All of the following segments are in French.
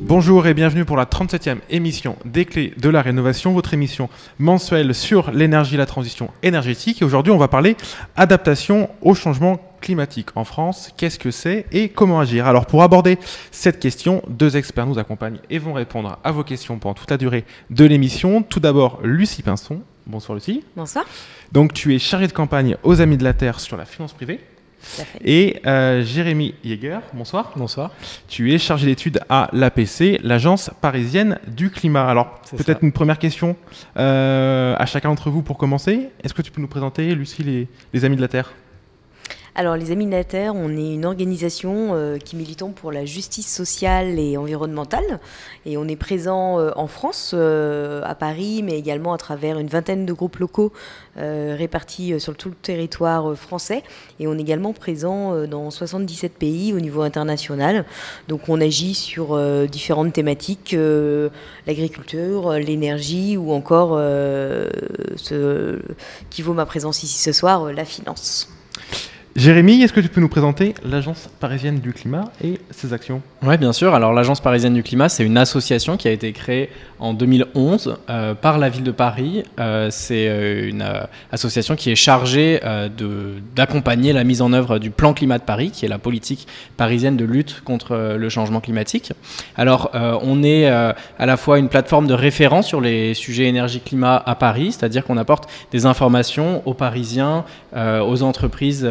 Bonjour et bienvenue pour la 37e émission des Clés de la Rénovation, votre émission mensuelle sur l'énergie et la transition énergétique. Et aujourd'hui, on va parler adaptation au changement climatique en France. Qu'est-ce que c'est et comment agir? Alors, pour aborder cette question, deux experts nous accompagnent et vont répondre à vos questions pendant toute la durée de l'émission. Tout d'abord, Lucie Pinson. Bonsoir Lucie. Bonsoir. Donc, tu es chargée de campagne aux Amis de la Terre sur la finance privée. Et Jérémy Yeager, bonsoir. Bonsoir. Tu es chargé d'études à l'APC, l'Agence parisienne du climat. Alors, peut-être une première question à chacun d'entre vous pour commencer. Est-ce que tu peux nous présenter, Lucie, les Amis de la Terre ? Alors, les Amis de la Terre, on est une organisation qui militons pour la justice sociale et environnementale. Et on est présent en France, à Paris, mais également à travers une vingtaine de groupes locaux répartis sur tout le territoire français. Et on est également présent dans 77 pays au niveau international. Donc, on agit sur différentes thématiques, l'agriculture, l'énergie ou encore, ce qui vaut ma présence ici ce soir, la finance. Jérémy, est-ce que tu peux nous présenter l'Agence parisienne du climat et ses actions ? Oui, bien sûr. Alors, l'Agence parisienne du climat, c'est une association qui a été créée en 2011 par la ville de Paris. C'est une association qui est chargée d'accompagner la mise en œuvre du plan climat de Paris, qui est la politique parisienne de lutte contre le changement climatique. Alors, on est à la fois une plateforme de référence sur les sujets énergie-climat à Paris, c'est-à-dire qu'on apporte des informations aux Parisiens, aux entreprises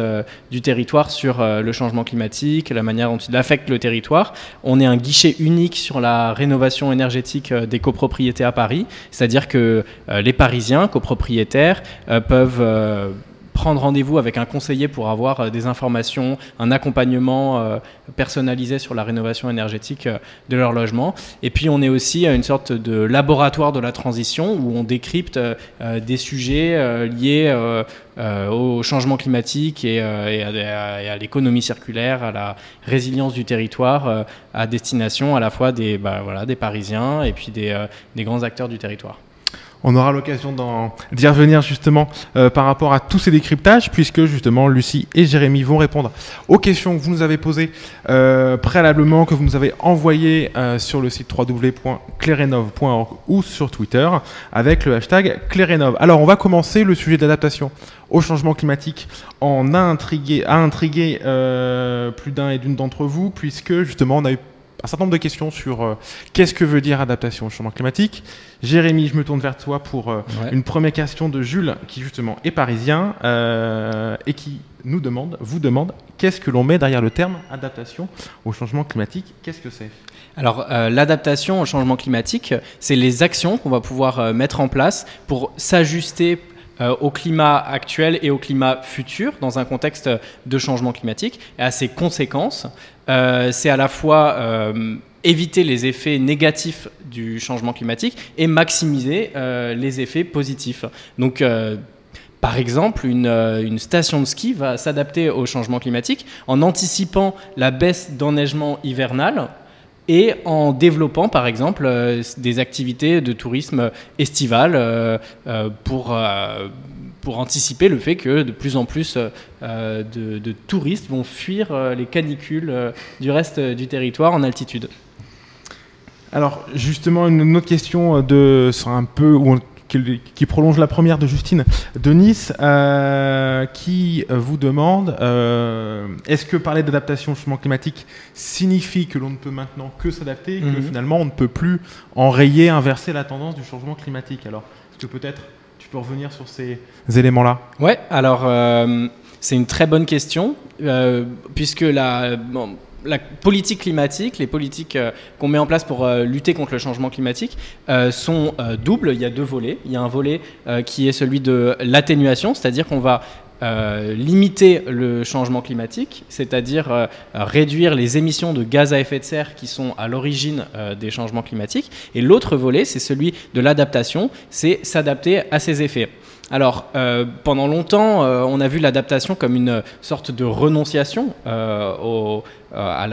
du territoire sur le changement climatique, la manière dont il affecte le territoire. On est un guichet unique sur la rénovation énergétique des copropriétés à Paris, c'est-à-dire que les Parisiens copropriétaires peuvent prendre rendez-vous avec un conseiller pour avoir des informations, un accompagnement personnalisé sur la rénovation énergétique de leur logement. Et puis on est aussi une sorte de laboratoire de la transition où on décrypte des sujets liés au changement climatique et à l'économie circulaire, à la résilience du territoire, à destination à la fois des Parisiens et puis des grands acteurs du territoire. On aura l'occasion d'y revenir justement par rapport à tous ces décryptages, puisque justement Lucie et Jérémy vont répondre aux questions que vous nous avez posées préalablement, que vous nous avez envoyées sur le site www.clerenov.org ou sur Twitter avec le hashtag Clerenov. Alors on va commencer le sujet d'adaptation au changement climatique a intrigué plus d'un et d'une d'entre vous, puisque justement on a eu un certain nombre de questions sur qu'est-ce que veut dire adaptation au changement climatique. Jérémy, je me tourne vers toi pour une première question de Jules, qui justement est parisien et qui vous demande qu'est-ce que l'on met derrière le terme adaptation au changement climatique. Qu'est-ce que c'est ? Alors, l'adaptation au changement climatique, c'est les actions qu'on va pouvoir mettre en place pour s'ajuster au climat actuel et au climat futur dans un contexte de changement climatique et à ses conséquences. C'est à la fois éviter les effets négatifs du changement climatique et maximiser les effets positifs. Donc, par exemple, une station de ski va s'adapter au changement climatique en anticipant la baisse d'enneigement hivernal et en développant, par exemple, des activités de tourisme estival pour anticiper le fait que de plus en plus de touristes vont fuir les canicules du reste du territoire en altitude. Alors, justement, une autre question qui prolonge la première de Justine de Nice, qui vous demande est-ce que parler d'adaptation au changement climatique signifie que l'on ne peut maintenant que s'adapter et que finalement on ne peut plus inverser la tendance du changement climatique? Alors, est-ce que peut-être tu peux revenir sur ces éléments-là? Ouais, alors c'est une très bonne question, puisque la politique climatique, les politiques qu'on met en place pour lutter contre le changement climatique sont doubles. Il y a deux volets. Il y a un volet qui est celui de l'atténuation, c'est-à-dire qu'on va limiter le changement climatique, c'est-à-dire réduire les émissions de gaz à effet de serre qui sont à l'origine des changements climatiques. Et l'autre volet, c'est celui de l'adaptation, c'est s'adapter à ces effets. Alors, pendant longtemps, on a vu l'adaptation comme une sorte de renonciation à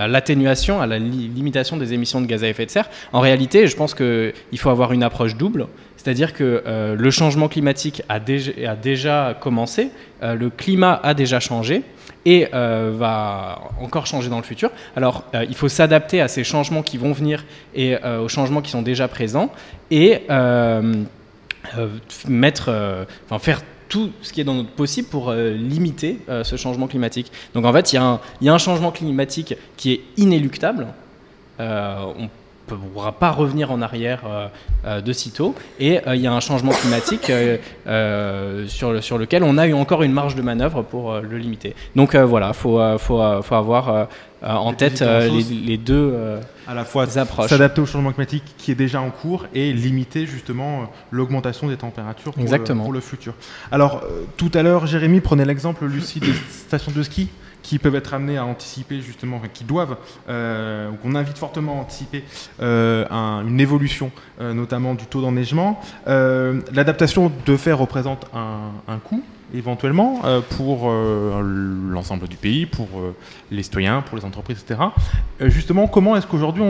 l'atténuation, à la limitation des émissions de gaz à effet de serre. En réalité, je pense qu'il faut avoir une approche double, c'est-à-dire que le changement climatique a déjà commencé, le climat a déjà changé et va encore changer dans le futur. Alors, il faut s'adapter à ces changements qui vont venir et aux changements qui sont déjà présents et faire tout ce qui est dans notre possible pour limiter ce changement climatique. Donc en fait, il y a un changement climatique qui est inéluctable. On ne pourra pas revenir en arrière de sitôt. Et il y a un changement climatique sur lequel on a eu encore une marge de manœuvre pour le limiter. Donc voilà, faut avoir en tête les deux à la fois approches. S'adapter au changement climatique qui est déjà en cours et limiter justement l'augmentation des températures pour le futur. Alors tout à l'heure, Jérémy prenait l'exemple, Lucie, des stations de ski qui peuvent être amenés à anticiper justement, qui doivent, ou qu'on invite fortement à anticiper une évolution, notamment du taux d'enneigement. L'adaptation de fait représente un coût, éventuellement, pour l'ensemble du pays, pour les citoyens, pour les entreprises, etc. Justement, comment est-ce qu'aujourd'hui,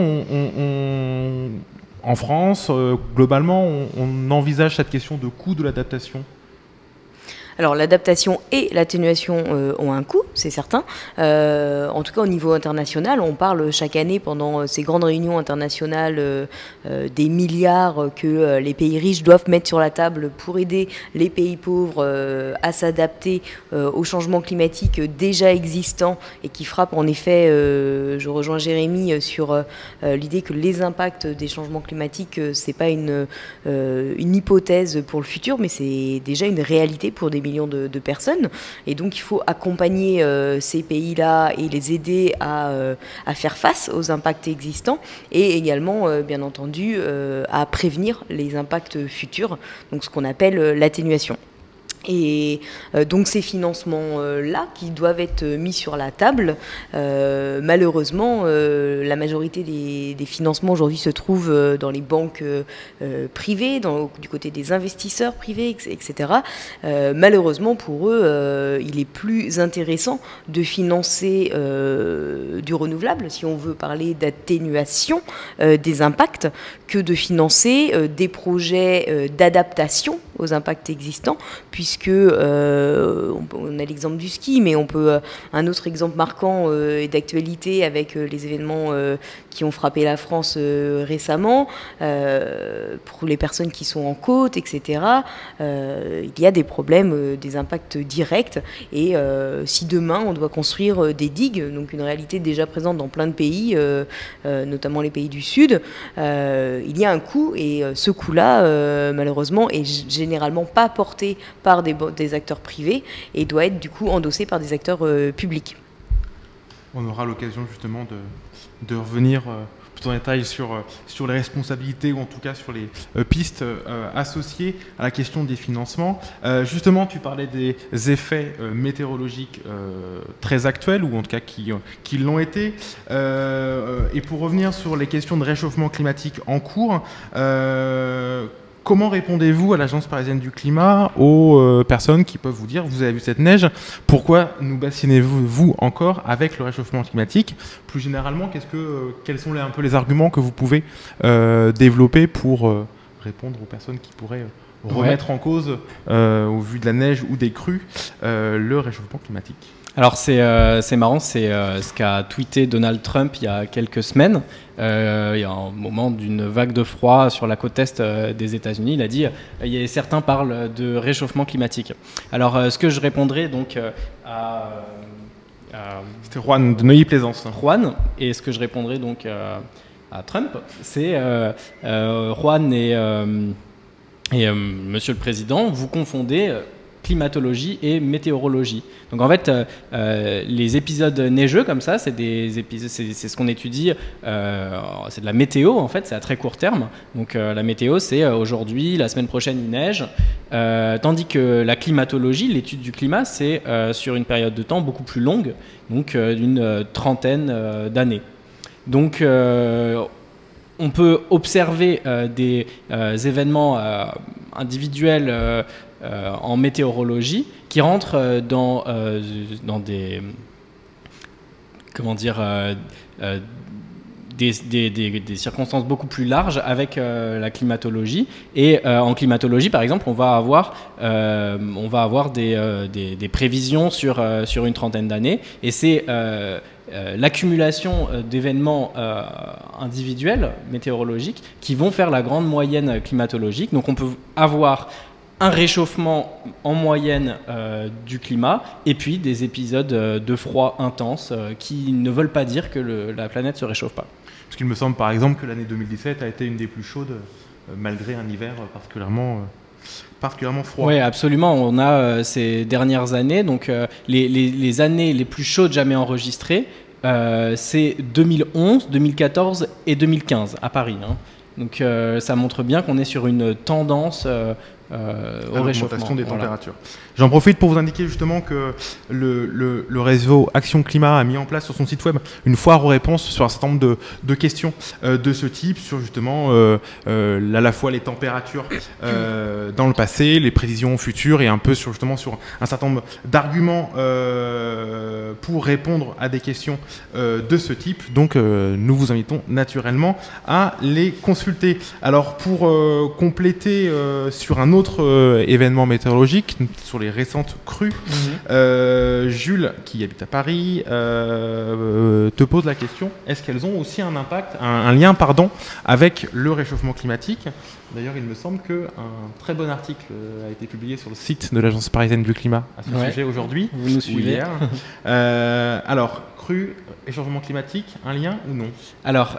en France, globalement, on envisage cette question de coût de l'adaptation ? Alors l'adaptation et l'atténuation ont un coût, c'est certain. En tout cas au niveau international, on parle chaque année pendant ces grandes réunions internationales des milliards que les pays riches doivent mettre sur la table pour aider les pays pauvres à s'adapter au changement climatique déjà existant et qui frappe en effet, je rejoins Jérémy sur l'idée que les impacts des changements climatiques, c'est pas une hypothèse pour le futur, mais c'est déjà une réalité pour des millions de personnes. Et donc, il faut accompagner ces pays-là et les aider à faire face aux impacts existants et également, bien entendu, à prévenir les impacts futurs, donc ce qu'on appelle l'atténuation. Et donc ces financements-là qui doivent être mis sur la table, malheureusement, la majorité des financements aujourd'hui se trouvent dans les banques privées, du côté des investisseurs privés, etc. Malheureusement pour eux, il est plus intéressant de financer du renouvelable, si on veut parler d'atténuation des impacts, que de financer des projets d'adaptation aux impacts existants, puisque on a l'exemple du ski, mais on peut un autre exemple marquant et d'actualité avec les événements qui ont frappé la France récemment, pour les personnes qui sont en côte, etc. Il y a des problèmes, des impacts directs, et si demain on doit construire des digues, donc une réalité déjà présente dans plein de pays, notamment les pays du Sud, il y a un coût, et ce coût-là, malheureusement, est généralement pas porté par des acteurs privés et doit être du coup endossé par des acteurs publics. On aura l'occasion justement de revenir plus en détail sur les responsabilités, ou en tout cas sur les pistes associées à la question des financements. Justement, tu parlais des effets météorologiques très actuels, ou en tout cas qui l'ont été. Et pour revenir sur les questions de réchauffement climatique en cours, comment répondez-vous à l'Agence parisienne du climat aux personnes qui peuvent vous dire, vous avez vu cette neige, pourquoi nous bassinez-vous encore avec le réchauffement climatique? Plus généralement, quels sont un peu les arguments que vous pouvez développer pour répondre aux personnes qui pourraient remettre en cause, au vu de la neige ou des crues, le réchauffement climatique? Alors c'est marrant, c'est ce qu'a tweeté Donald Trump il y a quelques semaines. Il y a un moment d'une vague de froid sur la côte est des États-Unis. Il a dit certains parlent de réchauffement climatique. Alors ce que je répondrai donc à c'était Juan de Neuilly-Plaisance. Juan, et ce que je répondrai donc à Trump, c'est Juan et Monsieur le Président, vous confondez climatologie et météorologie. Donc en fait, les épisodes neigeux comme ça, c'est ce qu'on étudie, c'est de la météo en fait, c'est à très court terme. Donc la météo, c'est aujourd'hui, la semaine prochaine il neige, tandis que la climatologie, l'étude du climat, c'est sur une période de temps beaucoup plus longue, donc d'une trentaine d'années. Donc on peut observer des événements individuels en météorologie qui rentrent dans des des circonstances beaucoup plus larges avec la climatologie. Et en climatologie, par exemple, on va avoir des prévisions sur une trentaine d'années. Et c'est l'accumulation d'événements individuels météorologiques qui vont faire la grande moyenne climatologique. Donc on peut avoir un réchauffement en moyenne du climat et puis des épisodes de froid intense qui ne veulent pas dire que la planète ne se réchauffe pas. Parce qu'il me semble par exemple que l'année 2017 a été une des plus chaudes malgré un hiver particulièrement froid. Oui, absolument. On a ces dernières années, donc les années les plus chaudes jamais enregistrées, c'est 2011, 2014 et 2015 à Paris. Hein. Donc ça montre bien qu'on est sur une tendance au réchauffement des températures. J'en profite pour vous indiquer justement que le réseau Action Climat a mis en place sur son site web une foire aux réponses sur un certain nombre de questions de ce type, sur justement à la fois les températures dans le passé, les prévisions futures et un peu sur un certain nombre d'arguments pour répondre à des questions de ce type. Donc nous vous invitons naturellement à les consulter. Alors pour compléter sur un autre événement météorologique, sur les récentes crues, Jules, qui habite à Paris, te pose la question, est-ce qu'elles ont aussi un lien avec le réchauffement climatique? D'ailleurs, il me semble qu'un très bon article a été publié sur le site de l'Agence parisienne du climat à ce sujet aujourd'hui. Vous nous suivez. Hier. Alors, crue et changement climatique, un lien ou non? Alors,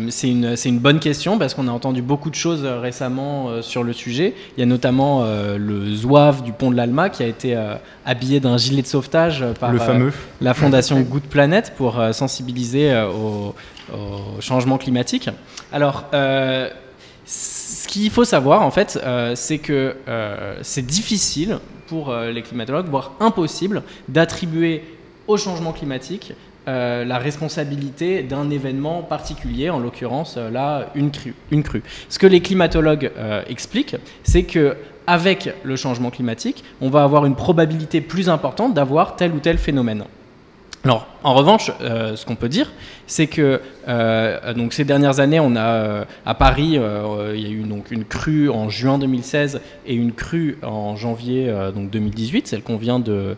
c'est une bonne question parce qu'on a entendu beaucoup de choses récemment sur le sujet. Il y a notamment le zouave du pont de l'Alma qui a été habillé d'un gilet de sauvetage par la fondation Good Planet pour sensibiliser au changement climatique. Alors, ce qu'il faut savoir, en fait, c'est que c'est difficile pour les climatologues, voire impossible, d'attribuer au changement climatique la responsabilité d'un événement particulier, en l'occurrence là une crue. Ce que les climatologues expliquent, c'est que avec le changement climatique, on va avoir une probabilité plus importante d'avoir tel ou tel phénomène. Alors, en revanche, ce qu'on peut dire, c'est que donc ces dernières années, on a à Paris, il y a eu donc une crue en juin 2016 et une crue en janvier donc 2018, celle qu'on vient de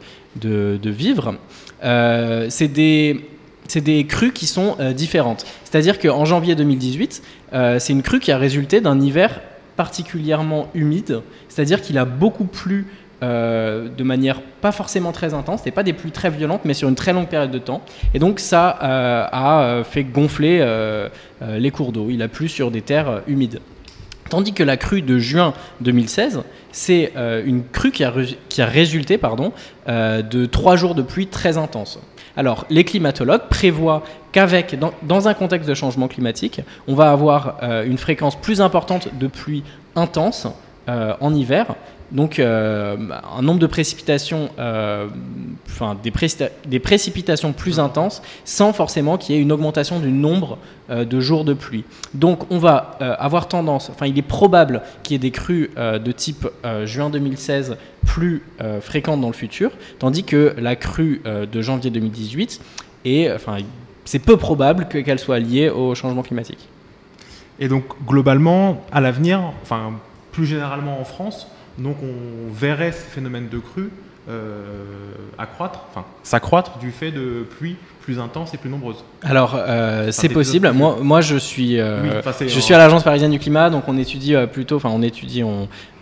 vivre. C'est des crues qui sont différentes. C'est-à-dire qu'en janvier 2018, c'est une crue qui a résulté d'un hiver particulièrement humide, c'est-à-dire qu'il a beaucoup plu de manière pas forcément très intense, c'était pas des pluies très violentes, mais sur une très longue période de temps. Et donc ça a fait gonfler les cours d'eau. Il a plu sur des terres humides. Tandis que la crue de juin 2016, c'est une crue qui a résulté de 3 jours de pluie très intense. Alors, les climatologues prévoient dans un contexte de changement climatique, on va avoir une fréquence plus importante de pluie intense en hiver. Donc un nombre de précipitations, des précipitations plus intenses, sans forcément qu'il y ait une augmentation du nombre de jours de pluie. Donc on va avoir tendance, il est probable qu'il y ait des crues de type juin 2016 plus fréquentes dans le futur, tandis que la crue de janvier 2018 c'est peu probable qu'elle soit liée au changement climatique. Et donc globalement, à l'avenir, plus généralement en France, donc on verrait ces phénomènes de crue s'accroître du fait de pluies plus intenses et plus nombreuses. Alors c'est possible. Moi je suis à l'Agence parisienne du climat, donc on étudie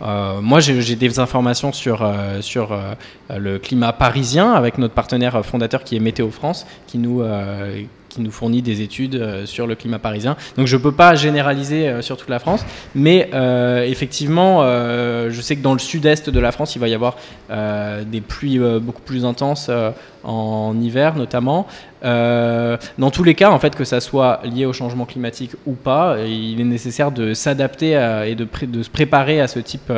moi j'ai des informations sur le climat parisien avec notre partenaire fondateur qui est Météo France, qui nous fournit des études sur le climat parisien. Donc je ne peux pas généraliser sur toute la France, mais effectivement, je sais que dans le sud-est de la France, il va y avoir des pluies beaucoup plus intenses en hiver notamment. Dans tous les cas, en fait, que ça soit lié au changement climatique ou pas, il est nécessaire de s'adapter et de se préparer à ce type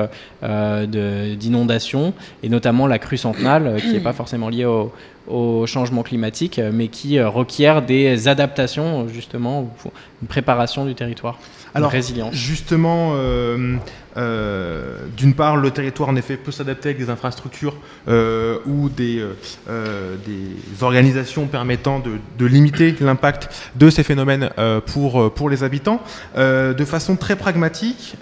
d'inondation, et notamment la crue centenale, qui n'est pas forcément liée au changement climatique, mais qui requiert des adaptations, justement, une préparation du territoire, une résilience. Justement, d'une part, le territoire en effet peut s'adapter avec des infrastructures ou des organisations permettant de limiter l'impact de ces phénomènes pour les habitants. De façon très pragmatique,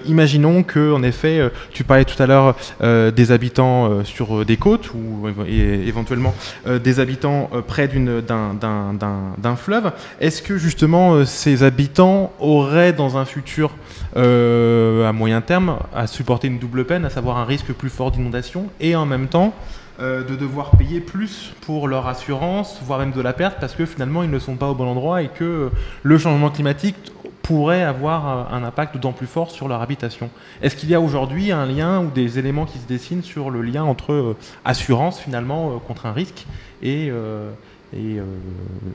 imaginons que, en effet, tu parlais tout à l'heure des habitants sur des côtes ou éventuellement des habitants près d'un fleuve. Est-ce que justement ces habitants auraient dans un futur à moyen terme à supporter une double peine, à savoir un risque plus fort d'inondation et en même temps de devoir payer plus pour leur assurance, voire même de la perte, parce que finalement ils ne sont pas au bon endroit et que le changement climatique pourrait avoir un impact d'autant plus fort sur leur habitation. Est-ce qu'il y a aujourd'hui un lien ou des éléments qui se dessinent sur le lien entre assurance finalement contre un risque et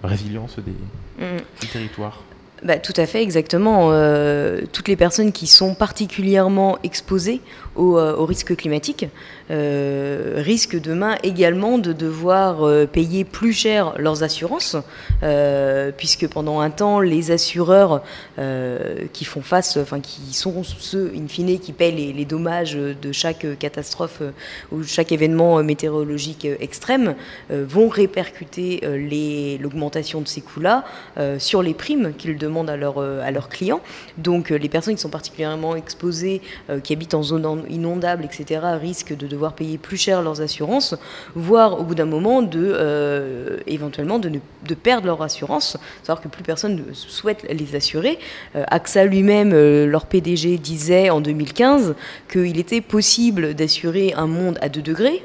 résilience des territoires? Bah, tout à fait, exactement. Toutes les personnes qui sont particulièrement exposées au risque climatique risquent demain également de devoir payer plus cher leurs assurances, puisque pendant un temps, les assureurs qui font face, enfin qui sont ceux, in fine, qui paient les dommages de chaque catastrophe ou chaque événement météorologique extrême, vont répercuter l'augmentation de ces coûts-là sur les primes qu'ils demandent à leurs clients. Donc les personnes qui sont particulièrement exposées, qui habitent en zone inondable, etc., risquent de devoir payer plus cher leurs assurances, voire au bout d'un moment éventuellement de perdre leur assurance. Savoir que plus personne ne souhaite les assurer. AXA lui-même, leur PDG, disait en 2015 qu'il était possible d'assurer un monde à 2 degrés.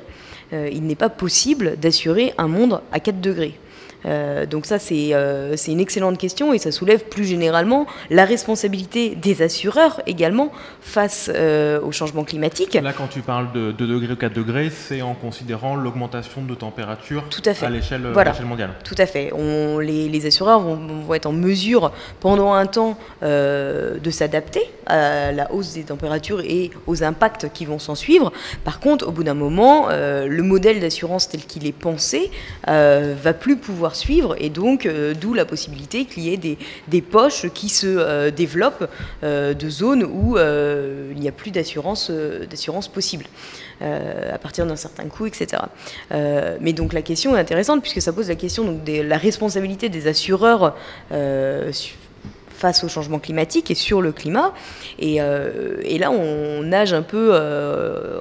Il n'est pas possible d'assurer un monde à 4 degrés. Donc ça, c'est une excellente question et ça soulève plus généralement la responsabilité des assureurs également face au changement climatique. Là, quand tu parles de 2 degrés ou 4 degrés, c'est en considérant l'augmentation de température à l'échelle mondiale. Tout à fait. Les assureurs vont être en mesure pendant un temps de s'adapter à la hausse des températures et aux impacts qui vont s'en suivre. Par contre, au bout d'un moment, le modèle d'assurance tel qu'il est pensé va plus pouvoir suivre et donc d'où la possibilité qu'il y ait des poches qui se développent de zones où il n'y a plus d'assurance possible à partir d'un certain coût, etc. Mais donc la question est intéressante puisque ça pose la question donc, de la responsabilité des assureurs face au changement climatique et sur le climat. Et là, on nage un peu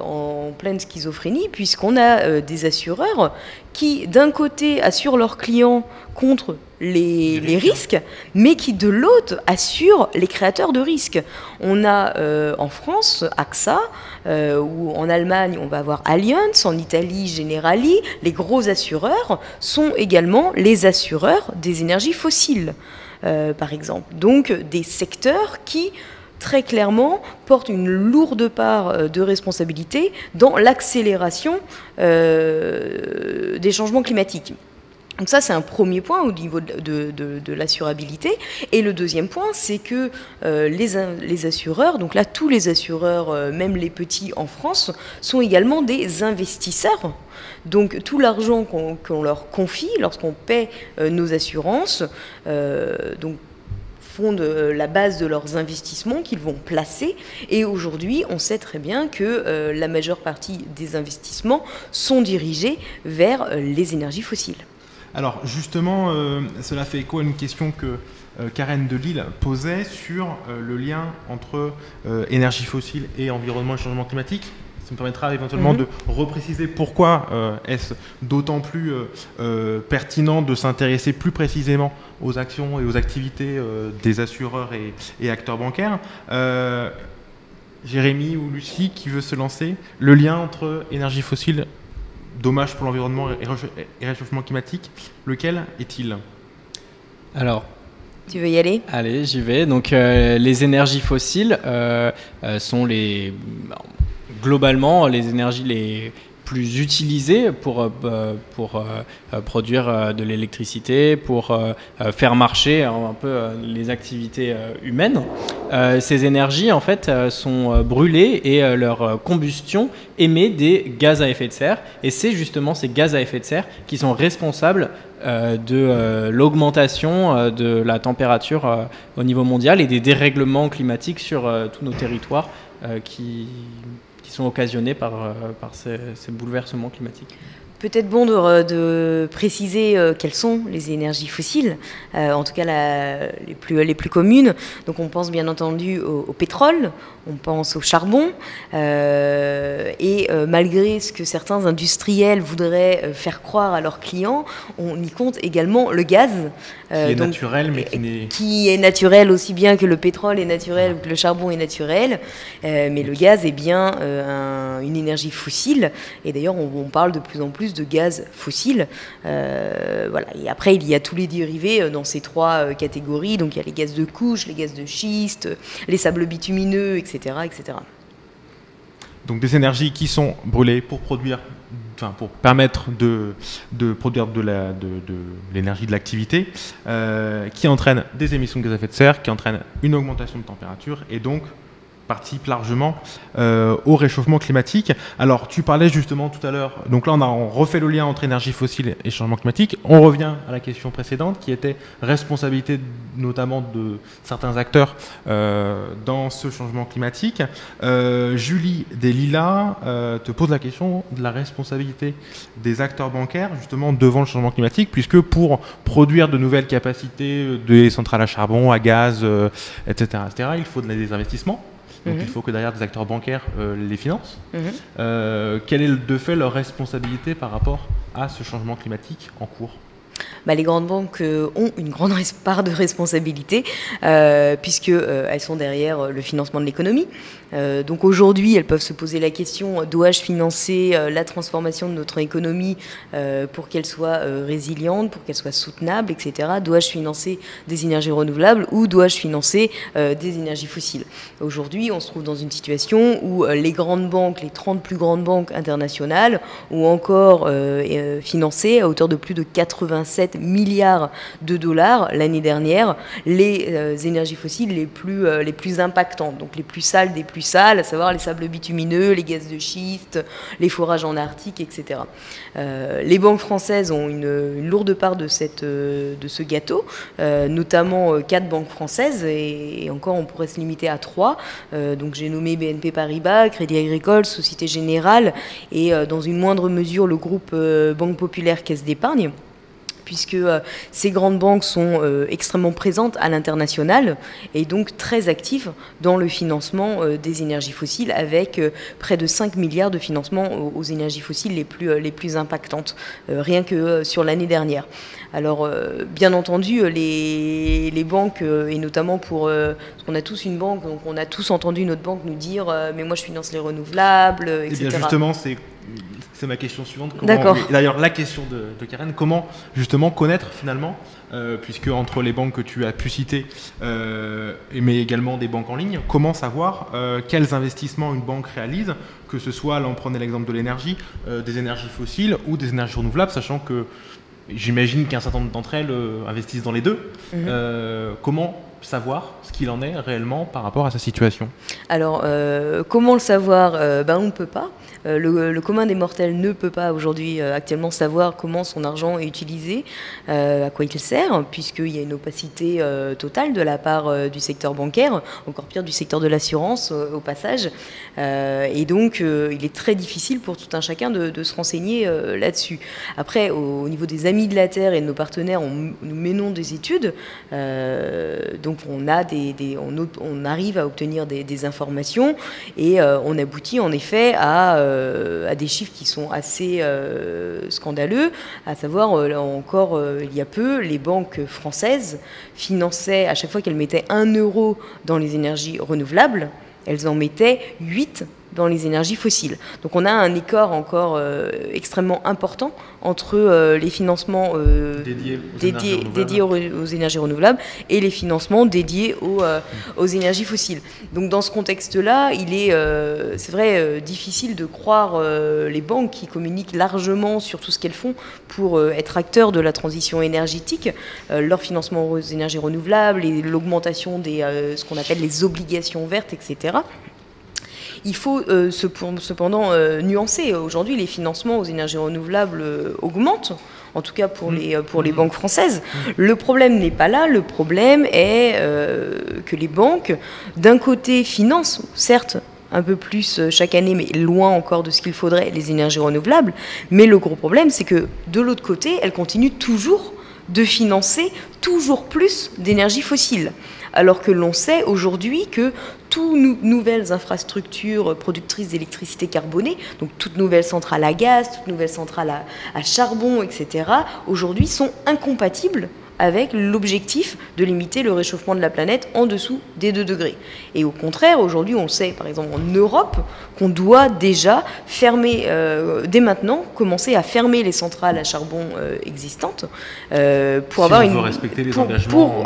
en pleine schizophrénie, puisqu'on a des assureurs qui, d'un côté, assurent leurs clients contre les risques, mais qui, de l'autre, assurent les créateurs de risques. On a en France AXA, ou en Allemagne, on va avoir Allianz, en Italie, Generali. Les gros assureurs sont également les assureurs des énergies fossiles. Par exemple. Donc des secteurs qui, très clairement, portent une lourde part de responsabilité dans l'accélération des changements climatiques. Donc ça, c'est un premier point au niveau de l'assurabilité. Et le deuxième point, c'est que les assureurs, donc là, tous les assureurs, même les petits en France, sont également des investisseurs. Donc tout l'argent qu'on leur confie lorsqu'on paie nos assurances, donc fondent la base de leurs investissements qu'ils vont placer. Et aujourd'hui, on sait très bien que la majeure partie des investissements sont dirigés vers les énergies fossiles. Alors justement, cela fait écho à une question que Karen Delille posait sur le lien entre énergie fossile et environnement et changement climatique. Ça me permettra éventuellement de repréciser pourquoi est-ce d'autant plus pertinent de s'intéresser plus précisément aux actions et aux activités des assureurs et acteurs bancaires. Jérémy ou Lucie, qui veut se lancer? Le lien entre énergie fossile, dommages pour l'environnement et réchauffement climatique, lequel est-il? Alors, tu veux y aller? Allez, j'y vais. Donc, les énergies fossiles sont globalement les énergies les plus utilisées pour produire de l'électricité, pour faire marcher un peu les activités humaines. Ces énergies, en fait, sont brûlées et leur combustion émet des gaz à effet de serre. Et c'est justement ces gaz à effet de serre qui sont responsables de l'augmentation de la température au niveau mondial et des dérèglements climatiques sur tous nos territoires qui sont occasionnés par ces bouleversements climatiques. Peut-être bon de préciser quelles sont les énergies fossiles, en tout cas les plus communes. Donc on pense bien entendu au pétrole, on pense au charbon, et malgré ce que certains industriels voudraient faire croire à leurs clients, on y compte également le gaz. Qui est naturel, mais qui est naturel aussi bien que le pétrole est naturel ou que le charbon est naturel. Mais le gaz est bien une énergie fossile. Et d'ailleurs, on parle de plus en plus de gaz fossile. Voilà. Et après, il y a tous les dérivés dans ces trois catégories. Donc, il y a les gaz de couche, les gaz de schiste, les sables bitumineux, etc., etc. Donc, des énergies qui sont brûlées pour permettre de produire de l'énergie de l'activité, qui entraîne des émissions de gaz à effet de serre, qui entraîne une augmentation de température et donc participe largement au réchauffement climatique. Alors, tu parlais justement tout à l'heure, donc là on refait le lien entre énergie fossile et changement climatique. On revient à la question précédente qui était responsabilité notamment de certains acteurs dans ce changement climatique. Julie Deslilas te pose la question de la responsabilité des acteurs bancaires justement devant le changement climatique, puisque pour produire de nouvelles capacités des centrales à charbon, à gaz, etc., il faut des investissements. Donc il faut que derrière des acteurs bancaires les financent. Quelle est de fait leur responsabilité par rapport à ce changement climatique en cours ? Les grandes banques ont une grande part de responsabilité puisqu'elles sont derrière le financement de l'économie. Donc aujourd'hui, elles peuvent se poser la question, dois-je financer la transformation de notre économie pour qu'elle soit résiliente, pour qu'elle soit soutenable, etc. Dois-je financer des énergies renouvelables ou dois-je financer des énergies fossiles ? Aujourd'hui, on se trouve dans une situation où les grandes banques, les 30 plus grandes banques internationales ont encore financé à hauteur de plus de 87 milliards de dollars l'année dernière les énergies fossiles les plus impactantes, donc les plus sales des plus sales, à savoir les sables bitumineux, les gaz de schiste, les forages en Arctique, etc. Les banques françaises ont une lourde part de ce gâteau, notamment 4 banques françaises, et encore on pourrait se limiter à 3. Donc j'ai nommé BNP Paribas, Crédit Agricole, Société Générale, et dans une moindre mesure le groupe Banque Populaire Caisse d'Épargne, puisque ces grandes banques sont extrêmement présentes à l'international et donc très actives dans le financement des énergies fossiles, avec près de 5 milliards de financements aux énergies fossiles les plus impactantes, rien que sur l'année dernière. Alors, bien entendu, les banques, et notamment parce qu'on a tous une banque, donc on a tous entendu notre banque nous dire « mais moi je finance les renouvelables », etc. Et bien justement, c'est ma question suivante. D'accord. D'ailleurs, la question de Karen, comment justement connaître finalement, puisque entre les banques que tu as pu citer, mais également des banques en ligne, comment savoir quels investissements une banque réalise, que ce soit, là on prenait l'exemple de l'énergie, des énergies fossiles ou des énergies renouvelables, sachant que j'imagine qu'un certain nombre d'entre elles investissent dans les deux. Comment savoir ce qu'il en est réellement par rapport à sa situation ? Alors, comment le savoir ? On ne peut pas. Le commun des mortels ne peut pas aujourd'hui actuellement savoir comment son argent est utilisé, à quoi il sert, puisqu'il y a une opacité totale de la part du secteur bancaire, encore pire du secteur de l'assurance au passage. Et donc, il est très difficile pour tout un chacun de se renseigner là-dessus. Après, au niveau des Amis de la Terre et de nos partenaires, nous menons des études. Donc, on arrive à obtenir des informations et on aboutit en effet à des chiffres qui sont assez scandaleux, à savoir encore il y a peu, les banques françaises finançaient, à chaque fois qu'elles mettaient 1 euro dans les énergies renouvelables, elles en mettaient 8 dans les énergies fossiles. Donc on a un écart encore extrêmement important entre les financements dédiés aux énergies renouvelables et les financements dédiés aux énergies fossiles. Donc dans ce contexte-là, il est, c'est vrai, difficile de croire les banques qui communiquent largement sur tout ce qu'elles font pour être acteurs de la transition énergétique, leur financement aux énergies renouvelables et l'augmentation ce qu'on appelle les obligations vertes, etc. Il faut cependant nuancer. Aujourd'hui, les financements aux énergies renouvelables augmentent, en tout cas pour les banques françaises. Le problème n'est pas là. Le problème est que les banques, d'un côté, financent, certes, un peu plus chaque année, mais loin encore de ce qu'il faudrait, les énergies renouvelables. Mais le gros problème, c'est que de l'autre côté, elle continue toujours de financer toujours plus d'énergie fossile. Alors que l'on sait aujourd'hui que toutes nouvelles infrastructures productrices d'électricité carbonée, donc toutes nouvelles centrales à gaz, toutes nouvelles centrales à charbon, etc., aujourd'hui sont incompatibles avec l'objectif de limiter le réchauffement de la planète en dessous des 2 degrés. Et au contraire, aujourd'hui, on sait, par exemple en Europe, qu'on doit déjà fermer, dès maintenant, commencer à fermer les centrales à charbon existantes pour avoir une... Si on veut respecter les engagements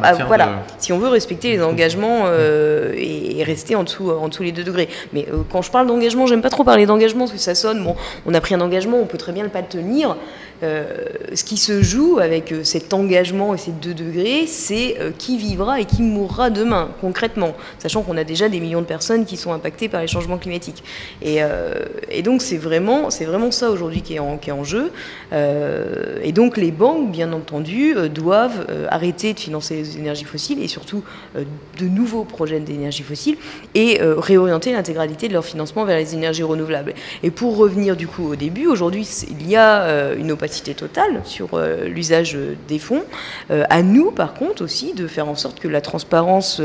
si on veut respecter les engagements et rester en dessous les 2 degrés. Mais quand je parle d'engagement, j'aime pas trop parler d'engagement, parce que ça sonne, bon, on a pris un engagement, on peut très bien ne pas le tenir. Ce qui se joue avec cet engagement et ces 2 degrés, c'est qui vivra et qui mourra demain, concrètement, sachant qu'on a déjà des millions de personnes qui sont impactées par les changements climatiques. Et donc c'est vraiment ça aujourd'hui qui est en jeu. Et donc les banques, bien entendu, doivent arrêter de financer les énergies fossiles et surtout de nouveaux projets d'énergie fossile et réorienter l'intégralité de leur financement vers les énergies renouvelables. Et pour revenir du coup au début, aujourd'hui il y a une opacité totale sur l'usage des fonds. À nous, par contre, aussi, de faire en sorte que la transparence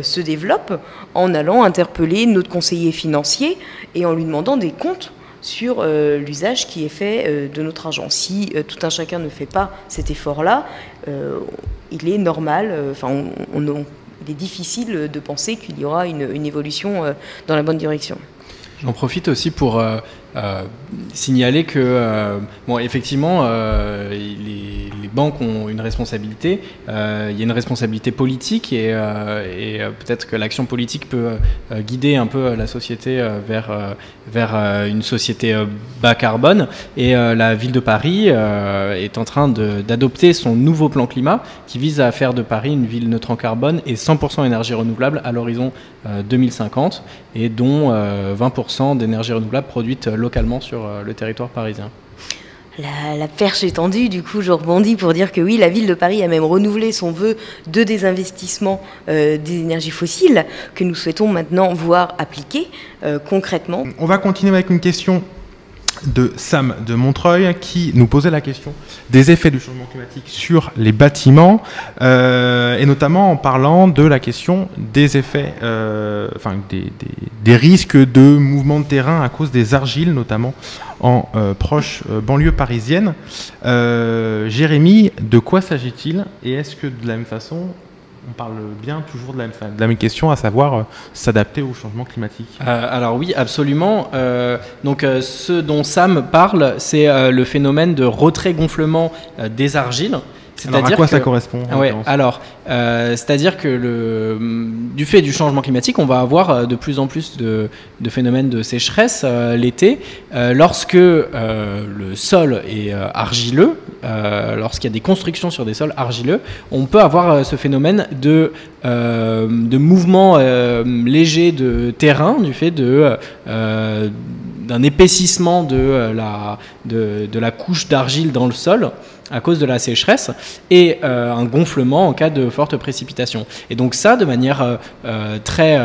se développe en allant interpeller notre conseiller financier et en lui demandant des comptes sur l'usage qui est fait de notre argent. Si tout un chacun ne fait pas cet effort-là, il est normal, il est difficile de penser qu'il y aura une évolution dans la bonne direction. J'en profite aussi pour signaler que, effectivement, les banques ont une responsabilité. Il y a une responsabilité politique et peut-être que l'action politique peut guider un peu la société vers une société bas carbone. Et la ville de Paris est en train d'adopter son nouveau plan climat qui vise à faire de Paris une ville neutre en carbone et 100% énergie renouvelable à l'horizon 2050 et dont 20% d'énergie renouvelable produite localement sur le territoire parisien. La perche est tendue, du coup je rebondis pour dire que oui, la ville de Paris a même renouvelé son vœu de désinvestissement des énergies fossiles que nous souhaitons maintenant voir appliquer concrètement. On va continuer avec une question de Sam de Montreuil qui nous posait la question des effets du changement climatique sur les bâtiments et notamment en parlant de la question des effets, des risques de mouvements de terrain à cause des argiles, notamment en proche banlieue parisienne. Jérémy, de quoi s'agit-il et est-ce que de la même façon on parle bien toujours de la même question, à savoir s'adapter au changement climatique? Alors oui, absolument. Ce dont Sam parle, c'est le phénomène de retrait-gonflement des argiles. Alors à quoi ça correspond? C'est-à-dire que du fait du changement climatique, on va avoir de plus en plus de phénomènes de sécheresse l'été. Lorsque le sol est argileux, lorsqu'il y a des constructions sur des sols argileux, on peut avoir ce phénomène de mouvement léger de terrain du fait d'un épaississement de la couche d'argile dans le sol à cause de la sécheresse et un gonflement en cas de forte précipitation. Et donc ça, de manière très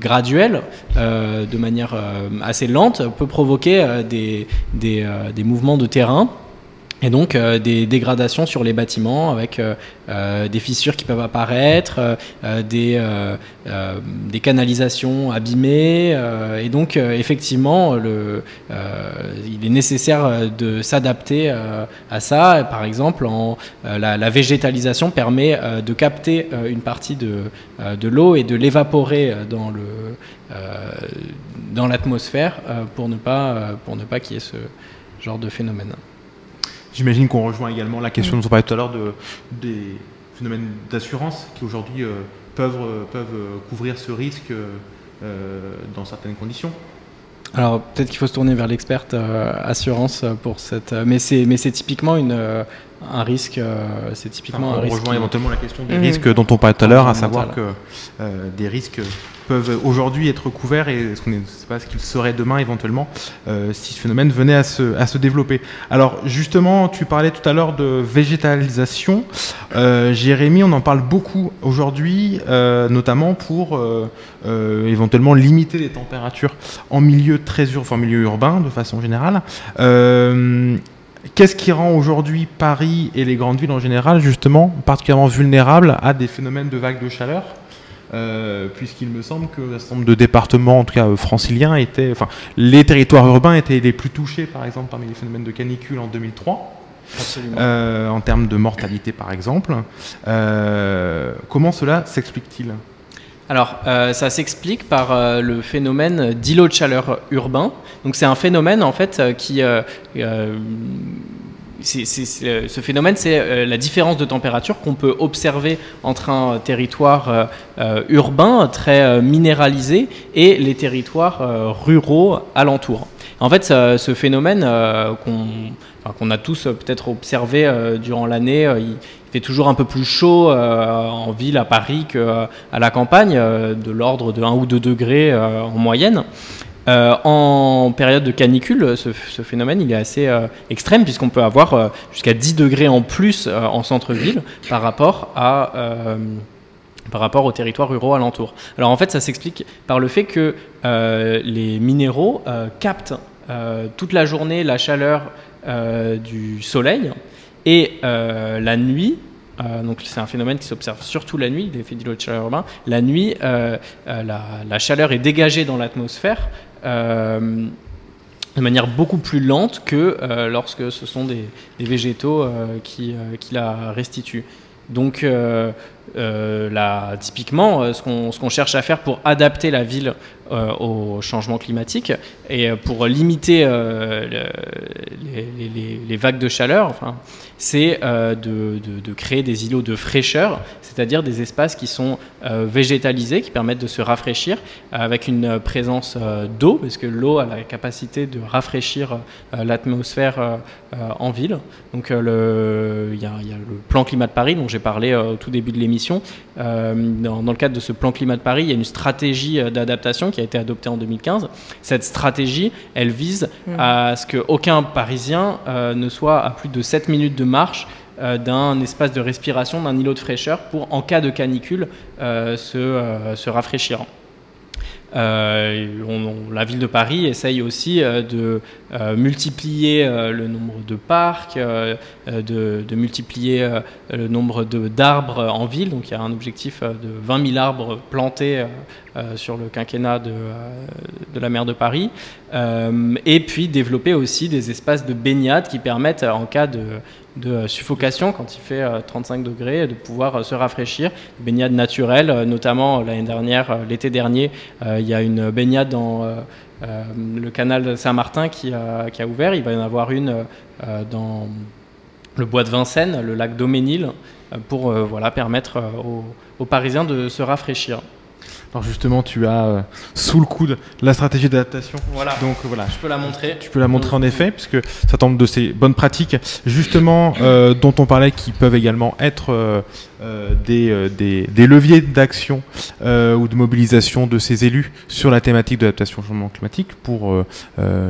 graduelle, de manière assez lente, peut provoquer des mouvements de terrain et donc des dégradations sur les bâtiments avec des fissures qui peuvent apparaître, des canalisations abîmées. Et donc effectivement, il est nécessaire de s'adapter à ça. Par exemple, la végétalisation permet de capter une partie de l'eau et de l'évaporer dans l'atmosphère pour ne pas qu'il y ait ce genre de phénomène. J'imagine qu'on rejoint également la question dont on parlait tout à l'heure des phénomènes d'assurance qui aujourd'hui peuvent couvrir ce risque dans certaines conditions. Alors peut-être qu'il faut se tourner vers l'experte assurance pour cette... Mais c'est typiquement un risque, c'est typiquement un risque. On rejoint éventuellement la question des risques dont on parlait tout à l'heure, à savoir que des risques peuvent aujourd'hui être couverts et est-ce qu'on ne sait pas ce qu'il serait demain éventuellement si ce phénomène venait à se développer. Alors justement, tu parlais tout à l'heure de végétalisation. Jérémy, on en parle beaucoup aujourd'hui, notamment pour éventuellement limiter les températures en milieu milieu urbain de façon générale. Qu'est-ce qui rend aujourd'hui Paris et les grandes villes en général justement particulièrement vulnérables à des phénomènes de vagues de chaleur puisqu'il me semble qu'un certain nombre de départements, en tout cas franciliens, les territoires urbains étaient les plus touchés, par exemple, parmi les phénomènes de canicule en 2003. Absolument. En termes de mortalité, par exemple. Comment cela s'explique-t-il ? Alors, ça s'explique par le phénomène d'îlot de chaleur urbain. Donc, c'est un phénomène, en fait, ce phénomène, c'est la différence de température qu'on peut observer entre un territoire urbain très minéralisé et les territoires ruraux alentours. En fait, ce phénomène qu'on a tous peut-être observé durant l'année, il fait toujours un peu plus chaud en ville, à Paris, qu'à la campagne, de l'ordre de 1 ou 2 degrés en moyenne. En période de canicule, ce phénomène il est assez extrême puisqu'on peut avoir jusqu'à 10 degrés en plus en centre-ville par rapport aux territoires ruraux alentours. Alors en fait, ça s'explique par le fait que les minéraux captent toute la journée la chaleur du soleil et la nuit. Donc c'est un phénomène qui s'observe surtout la nuit, l'effet d'îlot de chaleur urbain. La nuit, la chaleur est dégagée dans l'atmosphère de manière beaucoup plus lente que lorsque ce sont des végétaux qui la restituent. Donc typiquement, ce qu'on cherche à faire pour adapter la ville au changement climatique et pour limiter les vagues de chaleur, c'est de créer des îlots de fraîcheur, c'est-à-dire des espaces qui sont végétalisés, qui permettent de se rafraîchir avec une présence d'eau, parce que l'eau a la capacité de rafraîchir l'atmosphère en ville. Donc il y a le plan Climat de Paris dont j'ai parlé au tout début de l'émission. Dans le cadre de ce plan Climat de Paris, il y a une stratégie d'adaptation qui a été adoptée en 2015. Cette stratégie, elle vise à ce qu'aucun Parisien ne soit à plus de 7 minutes de marche d'un espace de respiration, d'un îlot de fraîcheur pour, en cas de canicule, se rafraîchir. La ville de Paris essaye aussi de multiplier le nombre de parcs, de multiplier le nombre d'arbres en ville. Donc il y a un objectif de 20 000 arbres plantés sur le quinquennat de la maire de Paris. Et puis développer aussi des espaces de baignade qui permettent, en cas de suffocation, quand il fait 35 degrés, de pouvoir se rafraîchir. Baignade naturelle, notamment l'été dernier, il y a une baignade dans le canal de Saint-Martin qui a ouvert. Il va y en avoir une dans le bois de Vincennes, le lac Daumesnil, pour permettre aux Parisiens de se rafraîchir. Alors justement, tu as sous le coude la stratégie d'adaptation. Voilà. Donc voilà. Je peux la montrer. Tu peux la montrer en effet, puisque ça tombe de ces bonnes pratiques, justement, dont on parlait, qui peuvent également être des leviers d'action ou de mobilisation de ces élus sur la thématique de l'adaptation au changement climatique pour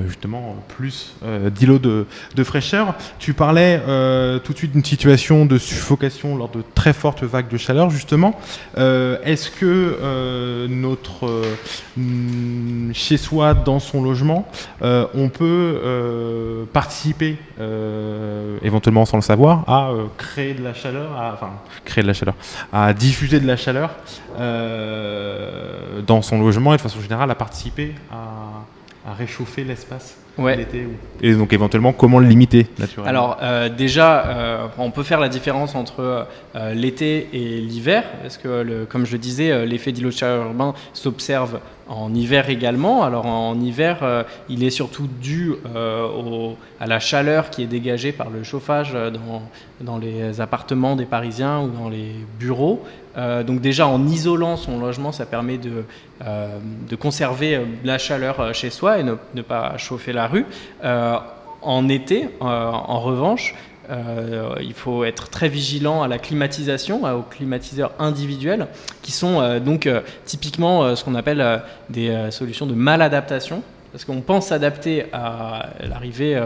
justement plus d'îlots de fraîcheur. Tu parlais tout de suite d'une situation de suffocation lors de très fortes vagues de chaleur, justement. Est-ce que chez soi, dans son logement, on peut participer, éventuellement sans le savoir, à créer de la chaleur, à diffuser de la chaleur dans son logement et de façon générale à participer à réchauffer l'espace l'été et donc éventuellement comment le limiter naturellement. Alors déjà on peut faire la différence entre l'été et l'hiver parce que comme je le disais, l'effet d'îlot de chaleur urbain s'observe en hiver également. Alors en hiver il est surtout dû à la chaleur qui est dégagée par le chauffage dans les appartements des Parisiens ou dans les bureaux. Donc déjà en isolant son logement, ça permet de conserver la chaleur chez soi et ne pas chauffer la rue. En été, en revanche, il faut être très vigilant à la climatisation, aux climatiseurs individuels, qui sont donc typiquement ce qu'on appelle des solutions de maladaptation, parce qu'on pense s'adapter à l'arrivée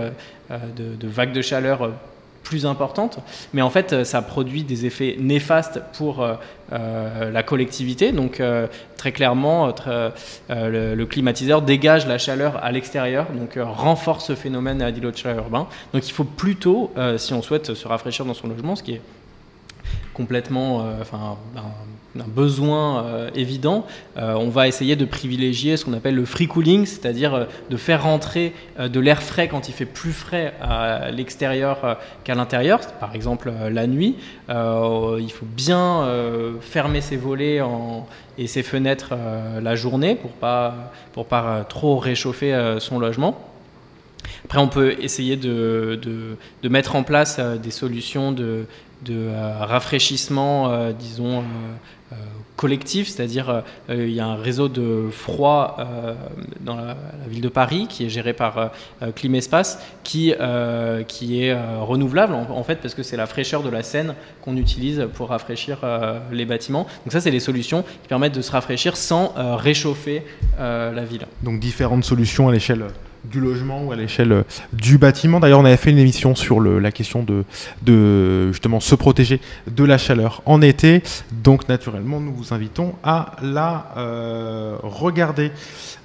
de vagues de chaleur plus importante, mais en fait ça produit des effets néfastes pour la collectivité. Donc très clairement le climatiseur dégage la chaleur à l'extérieur, donc renforce ce phénomène d'îlot de chaleur urbain. Donc il faut plutôt, si on souhaite se rafraîchir dans son logement, ce qui est complètement un besoin évident, on va essayer de privilégier ce qu'on appelle le free cooling, c'est-à-dire de faire rentrer de l'air frais quand il fait plus frais à l'extérieur qu'à l'intérieur, par exemple la nuit. Il faut bien fermer ses volets et ses fenêtres la journée pour pas trop réchauffer son logement. Après, on peut essayer de mettre en place des solutions de rafraîchissement, disons, collectif, c'est-à-dire il y a un réseau de froid dans la ville de Paris qui est géré par Climespace, qui est renouvelable en fait, parce que c'est la fraîcheur de la Seine qu'on utilise pour rafraîchir les bâtiments. Donc ça, c'est des solutions qui permettent de se rafraîchir sans réchauffer la ville. Donc différentes solutions à l'échelle du logement ou à l'échelle du bâtiment. D'ailleurs, on avait fait une émission sur la question de justement se protéger de la chaleur en été. Donc, naturellement, nous vous invitons à la regarder.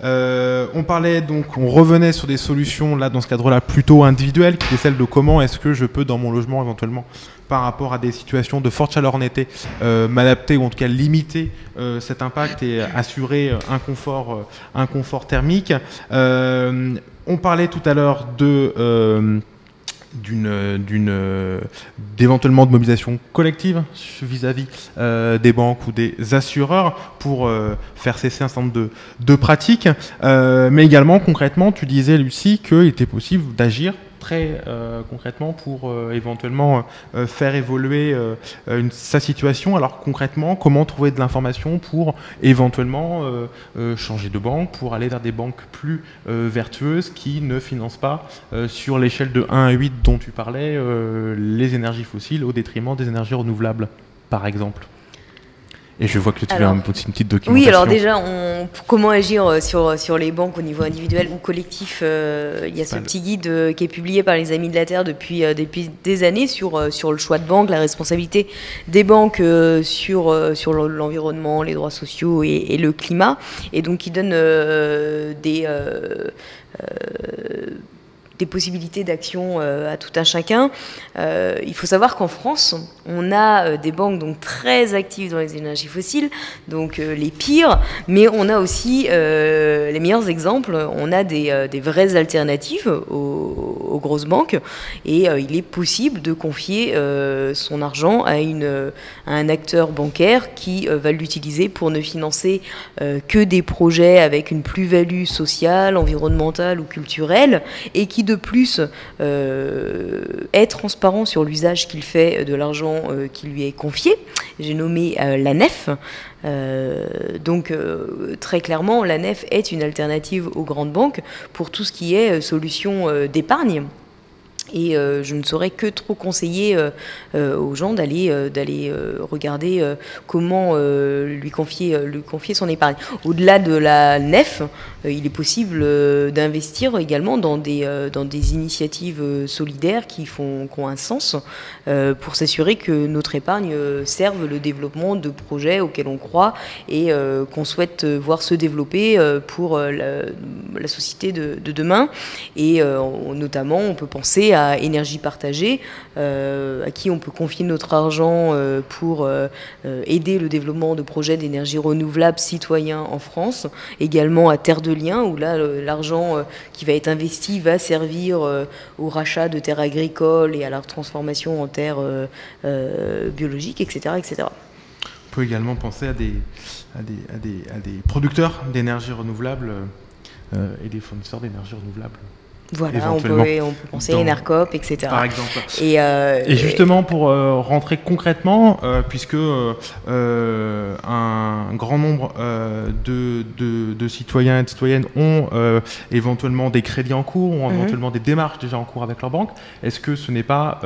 On parlait donc, on revenait sur des solutions là dans ce cadre-là plutôt individuelles, qui est celle de comment est-ce que je peux dans mon logement éventuellement, par rapport à des situations de forte chaleur en été, m'adapter ou en tout cas limiter cet impact et assurer un confort thermique. On parlait tout à l'heure d'éventuellement de mobilisation collective vis-à-vis des banques ou des assureurs pour faire cesser un certain nombre de pratiques. Mais également, concrètement, tu disais, Lucie, qu'il était possible d'agir très concrètement pour éventuellement faire évoluer sa situation. Alors concrètement, comment trouver de l'information pour éventuellement changer de banque, pour aller vers des banques plus vertueuses qui ne financent pas sur l'échelle de 1 à 8 dont tu parlais les énergies fossiles au détriment des énergies renouvelables, par exemple. Et je vois que tu as une petite documentation. Oui, alors déjà, comment agir sur les banques au niveau individuel ou collectif, il y a ce petit guide qui est publié par les Amis de la Terre depuis des années sur le choix de banque, la responsabilité des banques sur l'environnement, les droits sociaux et le climat. Et donc, il donne des possibilités d'action à tout un chacun. Il faut savoir qu'en France, on a des banques donc très actives dans les énergies fossiles, donc les pires, mais on a aussi les meilleurs exemples. On a des vraies alternatives aux grosses banques, et il est possible de confier son argent à un acteur bancaire qui va l'utiliser pour ne financer que des projets avec une plus-value sociale, environnementale ou culturelle, et qui de plus est transparent sur l'usage qu'il fait de l'argent qui lui est confié. J'ai nommé l'ANEF. Donc très clairement, l'ANEF est une alternative aux grandes banques pour tout ce qui est solution d'épargne. Et je ne saurais que trop conseiller aux gens d'aller regarder comment lui confier son épargne. Au-delà de la nef, il est possible d'investir également dans des initiatives solidaires qui ont un sens pour s'assurer que notre épargne serve le développement de projets auxquels on croit et qu'on souhaite voir se développer pour la société de demain. Et notamment, on peut penser à énergie partagée, à qui on peut confier notre argent pour aider le développement de projets d'énergie renouvelable citoyens en France. Également à Terre de Liens, où là, l'argent qui va être investi va servir au rachat de terres agricoles et à leur transformation en terres biologiques, etc., etc. On peut également penser à des producteurs d'énergie renouvelable et des fournisseurs d'énergie renouvelable Voilà, on peut penser à Enercoop, etc. Par exemple. Et justement, pour rentrer concrètement, puisque un grand nombre de citoyens et de citoyennes ont éventuellement des crédits en cours, ont éventuellement des démarches déjà en cours avec leur banque, est-ce que ce n'est pas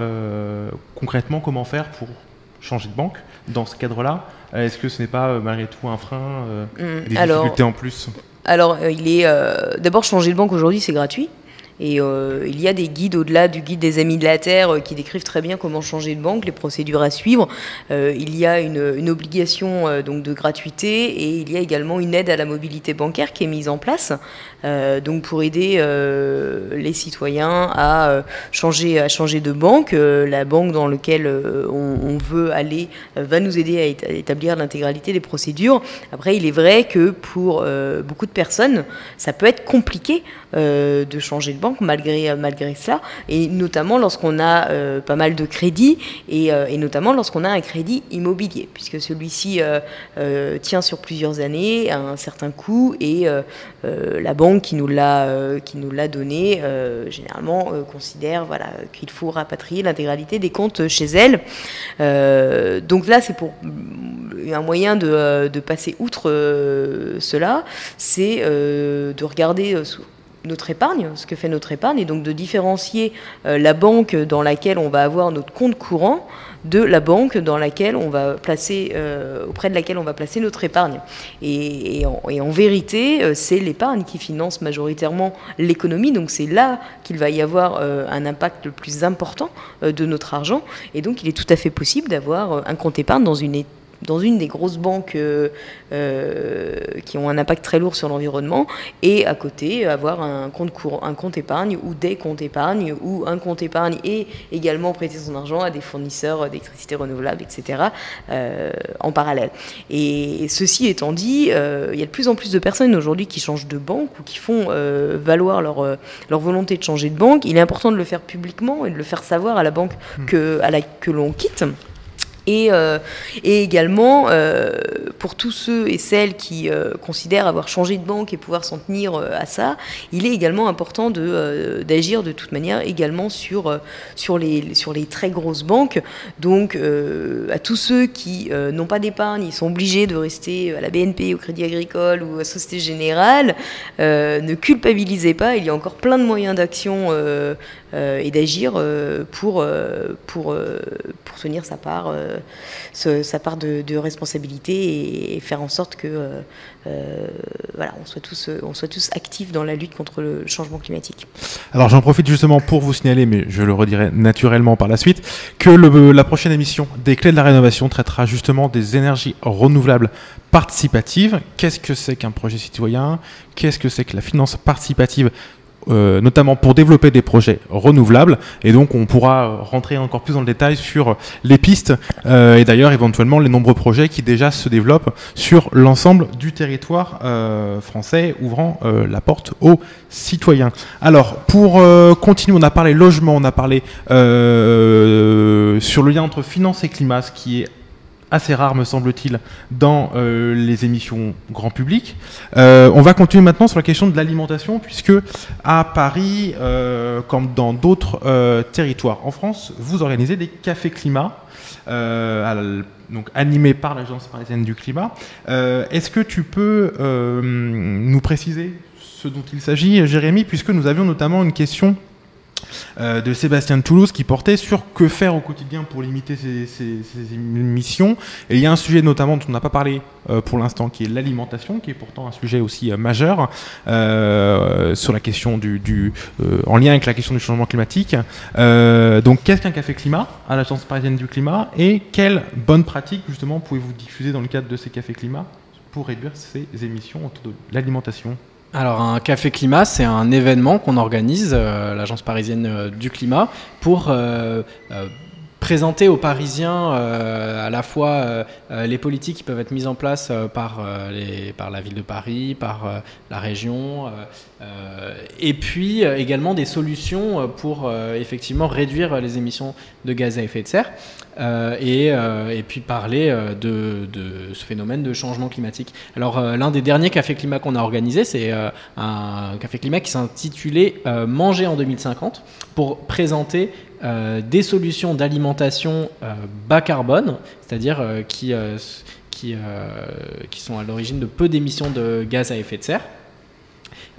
concrètement comment faire pour changer de banque dans ce cadre-là? Est-ce que ce n'est pas malgré tout un frein, des difficultés en plus? Alors, d'abord, changer de banque aujourd'hui, c'est gratuit. Et il y a des guides au-delà du guide des Amis de la Terre qui décrivent très bien comment changer de banque, les procédures à suivre. Il y a une obligation donc de gratuité et il y a également une aide à la mobilité bancaire qui est mise en place donc pour aider les citoyens à changer de banque. La banque dans laquelle on veut aller va nous aider à établir l'intégralité des procédures. Après, il est vrai que pour beaucoup de personnes, ça peut être compliqué de changer de banque malgré cela, et notamment lorsqu'on a pas mal de crédits et notamment lorsqu'on a un crédit immobilier, puisque celui-ci tient sur plusieurs années à un certain coût et la banque qui nous l'a donné généralement considère qu'il faut rapatrier l'intégralité des comptes chez elle. Donc là, c'est pour un moyen de passer outre cela, c'est de regarder notre épargne, ce que fait notre épargne, et donc de différencier la banque dans laquelle on va avoir notre compte courant de la banque dans laquelle on va placer, auprès de laquelle on va placer notre épargne. Et en vérité, c'est l'épargne qui finance majoritairement l'économie, donc c'est là qu'il va y avoir un impact le plus important de notre argent, et donc il est tout à fait possible d'avoir un compte épargne dans une des grosses banques qui ont un impact très lourd sur l'environnement, et à côté avoir un compte épargne ou des comptes épargne, ou un compte épargne et également prêter son argent à des fournisseurs d'électricité renouvelable, etc. En parallèle. Et ceci étant dit, il y a de plus en plus de personnes aujourd'hui qui changent de banque ou qui font valoir leur volonté de changer de banque. Il est important de le faire publiquement et de le faire savoir à la banque que l'on quitte. Et également, pour tous ceux et celles qui considèrent avoir changé de banque et pouvoir s'en tenir à ça, il est également important d'agir de toute manière également sur les très grosses banques. Donc, à tous ceux qui n'ont pas d'épargne, ils sont obligés de rester à la BNP, au Crédit Agricole ou à Société Générale, ne culpabilisez pas, il y a encore plein de moyens d'action et d'agir pour tenir sa part de responsabilité et faire en sorte que on soit tous actifs dans la lutte contre le changement climatique. Alors j'en profite justement pour vous signaler, mais je le redirai naturellement par la suite, que la prochaine émission des Clés de la Rénovation traitera justement des énergies renouvelables participatives. Qu'est-ce que c'est qu'un projet citoyen? Qu'est-ce que c'est que la finance participative, notamment pour développer des projets renouvelables, et donc on pourra rentrer encore plus dans le détail sur les pistes et d'ailleurs éventuellement les nombreux projets qui déjà se développent sur l'ensemble du territoire français, ouvrant la porte aux citoyens. Alors pour continuer, on a parlé logement, on a parlé sur le lien entre finance et climat, ce qui est assez rare, me semble-t-il, dans les émissions grand public. On va continuer maintenant sur la question de l'alimentation, puisque à Paris, comme dans d'autres territoires en France, vous organisez des cafés climat, donc animés par l'Agence parisienne du climat. Est-ce que tu peux nous préciser ce dont il s'agit, Jérémy, puisque nous avions notamment une question de Sébastien de Toulouse qui portait sur que faire au quotidien pour limiter ces émissions. Et il y a un sujet notamment dont on n'a pas parlé pour l'instant, qui est l'alimentation, qui est pourtant un sujet aussi majeur sur la question en lien avec la question du changement climatique. Donc qu'est-ce qu'un café climat à l'Agence parisienne du climat, et quelles bonnes pratiques justement pouvez-vous diffuser dans le cadre de ces cafés climat pour réduire ces émissions autour de l'alimentation? Alors un café climat, c'est un événement qu'on organise, l'Agence parisienne du climat, pour présenter aux Parisiens à la fois les politiques qui peuvent être mises en place par la ville de Paris, par la région, et puis également des solutions pour effectivement réduire les émissions de gaz à effet de serre. et puis parler de ce phénomène de changement climatique. Alors l'un des derniers cafés climat qu'on a organisé, c'est un café climat qui s'intitulait Manger en 2050 pour présenter des solutions d'alimentation bas carbone, c'est-à-dire qui sont à l'origine de peu d'émissions de gaz à effet de serre.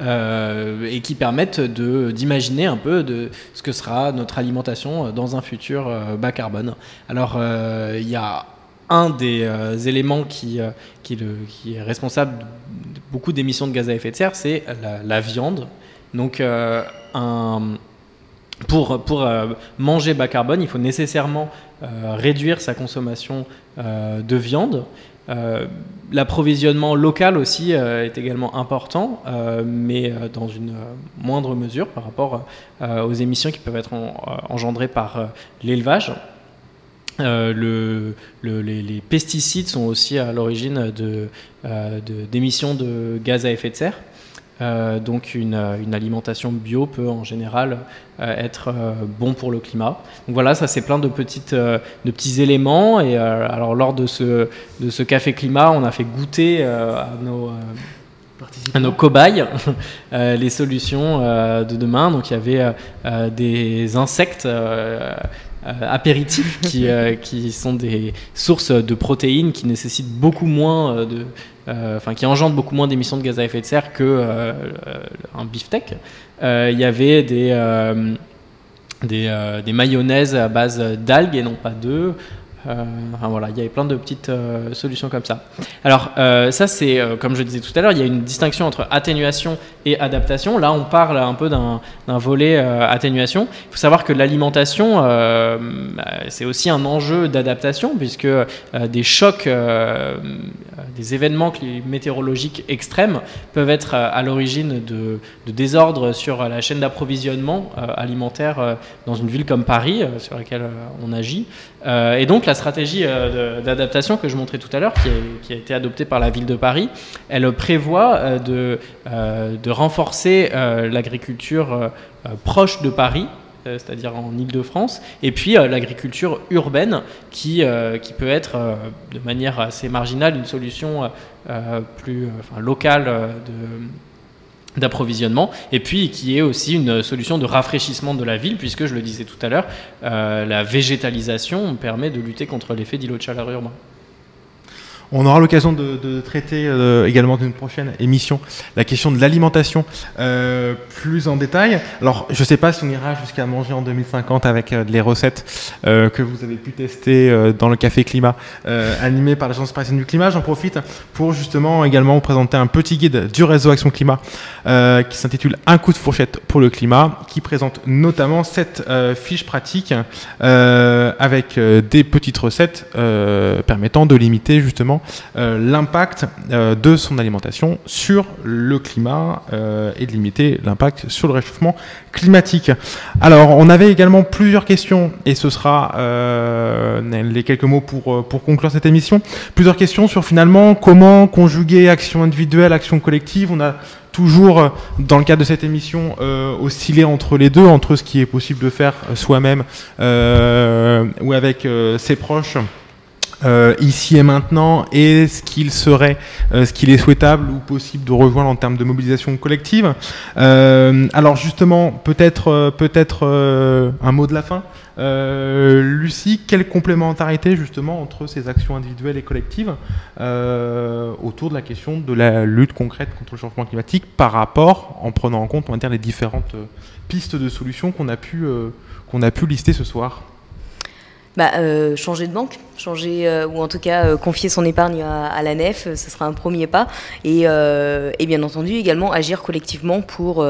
Et qui permettent d'imaginer un peu de ce que sera notre alimentation dans un futur bas carbone. Alors, il y a un des éléments qui est responsable de beaucoup d'émissions de gaz à effet de serre, c'est la viande. Donc, pour manger bas carbone, il faut nécessairement réduire sa consommation de viande. L'approvisionnement local aussi est également important, mais dans une moindre mesure par rapport aux émissions qui peuvent être engendrées par l'élevage. Les pesticides sont aussi à l'origine d'émissions de gaz à effet de serre. Donc une alimentation bio peut en général être bon pour le climat. Donc voilà, ça c'est plein de petits éléments. Et alors lors de ce café climat, on a fait goûter à nos cobayes les solutions de demain. Donc il y avait des insectes apéritifs qui sont des sources de protéines qui nécessitent beaucoup moins qui engendrent beaucoup moins d'émissions de gaz à effet de serre qu'un beefsteak. Il y avait des mayonnaises à base d'algues et non pas d'œufs. Voilà, il y avait plein de petites solutions comme ça. Alors ça c'est, comme je disais tout à l'heure, il y a une distinction entre atténuation et adaptation. Là on parle un peu d'un volet atténuation. Il faut savoir que l'alimentation c'est aussi un enjeu d'adaptation puisque des chocs, des événements météorologiques extrêmes peuvent être à l'origine de désordres sur la chaîne d'approvisionnement alimentaire dans une ville comme Paris sur laquelle on agit. Et donc la stratégie d'adaptation que je montrais tout à l'heure, qui a été adoptée par la ville de Paris, elle prévoit de renforcer l'agriculture proche de Paris, c'est-à-dire en Île-de-France, et puis l'agriculture urbaine qui peut être de manière assez marginale une solution plus locale d'approvisionnement, et puis qui est aussi une solution de rafraîchissement de la ville, puisque je le disais tout à l'heure, la végétalisation permet de lutter contre l'effet d'îlot de chaleur urbain. On aura l'occasion de traiter également dans une prochaine émission la question de l'alimentation plus en détail. Alors, je ne sais pas si on ira jusqu'à manger en 2050 avec les recettes que vous avez pu tester dans le Café Climat animé par l'Agence parisienne du climat. J'en profite pour justement également vous présenter un petit guide du réseau Action Climat qui s'intitule « Un coup de fourchette pour le climat » qui présente notamment cette fiche pratique avec des petites recettes permettant de limiter justement l'impact de son alimentation sur le climat et de limiter l'impact sur le réchauffement climatique. Alors, on avait également plusieurs questions et ce sera les quelques mots pour conclure cette émission. Plusieurs questions sur finalement comment conjuguer action individuelle, action collective. On a toujours, dans le cadre de cette émission, oscillé entre les deux, entre ce qui est possible de faire soi-même ou avec ses proches. Ici et maintenant, et ce qu'il est souhaitable ou possible de rejoindre en termes de mobilisation collective. Alors justement, peut-être un mot de la fin. Lucie, quelle complémentarité justement entre ces actions individuelles et collectives autour de la question de la lutte concrète contre le changement climatique par rapport, en prenant en compte, on va dire, les différentes pistes de solutions qu'on a pu lister ce soir? Changer de banque, ou en tout cas confier son épargne à la nef, ce sera un premier pas. Et bien entendu également agir collectivement pour